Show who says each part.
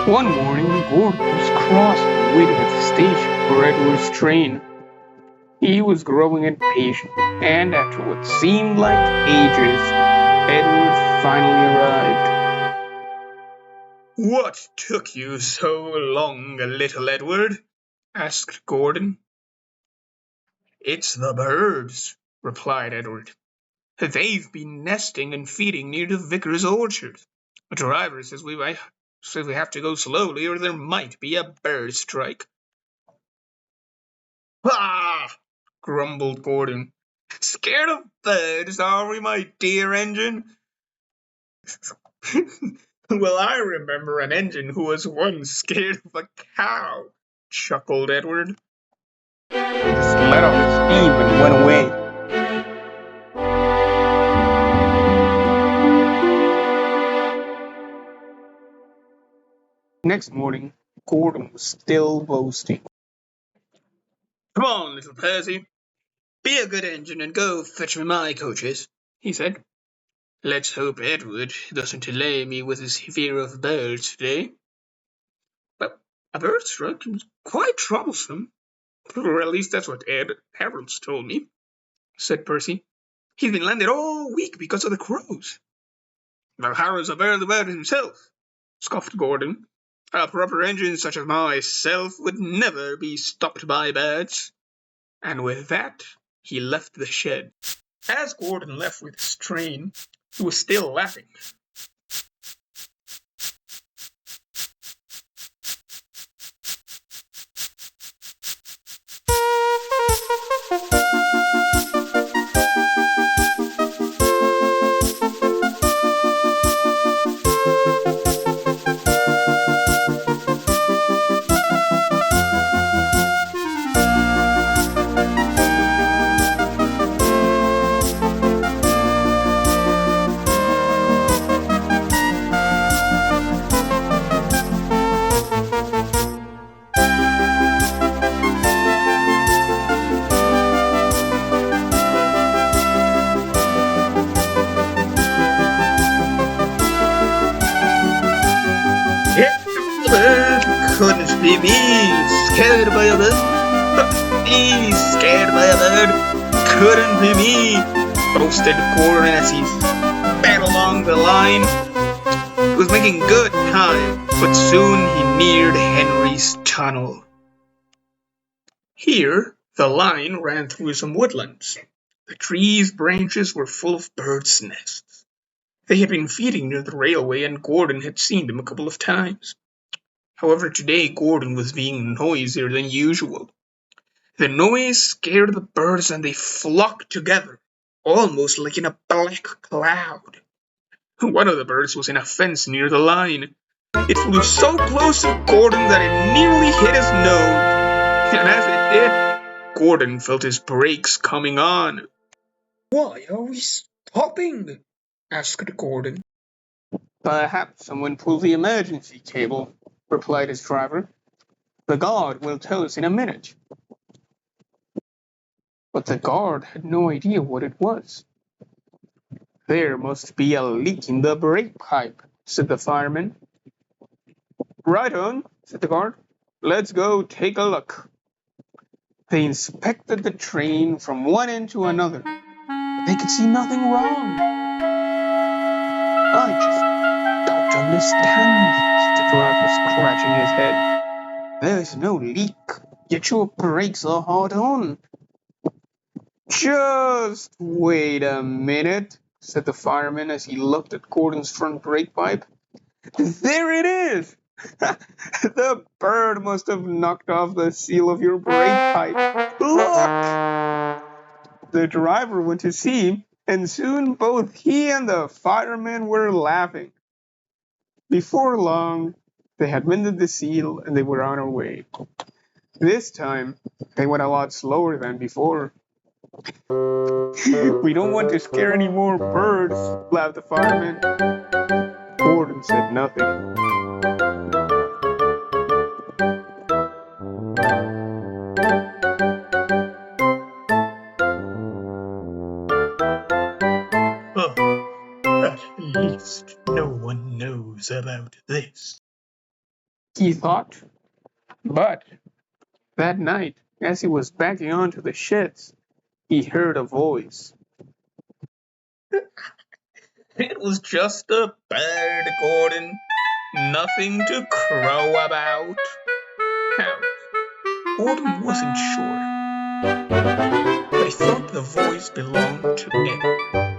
Speaker 1: One morning, Gordon was crossing waiting at the station for Edward's train. He was growing impatient, and after what seemed like ages, Edward finally arrived.
Speaker 2: "What took you so long, little Edward?" asked Gordon. "It's the birds," replied Edward. "They've been nesting and feeding near the vicar's orchard. The driver says we have to go slowly or there might be a bird strike." "Ah!" grumbled Gordon. "Scared of birds, are we, my dear Engine?" "Well, I remember an engine who was once scared of a cow," chuckled Edward.
Speaker 1: He just let off his steam and went away. Next morning, Gordon was still boasting.
Speaker 2: "Come on, little Percy. Be a good engine and go fetch me my coaches," he said. "Let's hope Edward doesn't delay me with his fear of birds today." "But a bird strike is quite troublesome, or at least that's what Harold's told me," said Percy. "He's been landed all week because of the crows." "Well, Harold's a bird about himself," scoffed Gordon. "A proper engine such as myself would never be stopped by birds." And with that, he left the shed. As Gordon left with his train, he was still laughing. "Couldn't be me, scared by a bird. Me, scared by a bird. Couldn't be me," boasted Gordon as he sped along the line. He was making good time, but soon he neared Henry's tunnel. Here, the line ran through some woodlands. The trees' branches were full of birds' nests. They had been feeding near the railway, and Gordon had seen them a couple of times. However, today Gordon was being noisier than usual. The noise scared the birds and they flocked together, almost like in a black cloud. One of the birds was in a fence near the line. It flew so close to Gordon that it nearly hit his nose. And as it did, Gordon felt his brakes coming on. "Why are we stopping?" asked Gordon.
Speaker 1: Perhaps someone pulled the emergency cable, replied his driver. The guard will tell us in a minute. But the guard had no idea what it was. There must be a leak in the brake pipe, said the fireman. Right on, said the guard. Let's go take a look. They inspected the train from one end to another. They could see nothing wrong. I just don't understand, said the driver, scratching his head. There's no leak, yet your brakes are hard on. Just wait a minute, said the fireman as he looked at Gordon's front brake pipe. There it is! The bird must have knocked off the seal of your brake pipe. Look! The driver went to see, and soon both he and the fireman were laughing. Before long, they had mended the seal and they were on their way. This time, they went a lot slower than before. We don't want to scare any more birds, laughed the fireman. Gordon said nothing.
Speaker 2: At least no one knows about this.
Speaker 1: he thought. But that night, as he was backing onto the sheds, he heard a voice.
Speaker 2: It was just a bird, Gordon. Nothing to crow about. Now, Gordon wasn't sure, but he thought the voice belonged to Edward.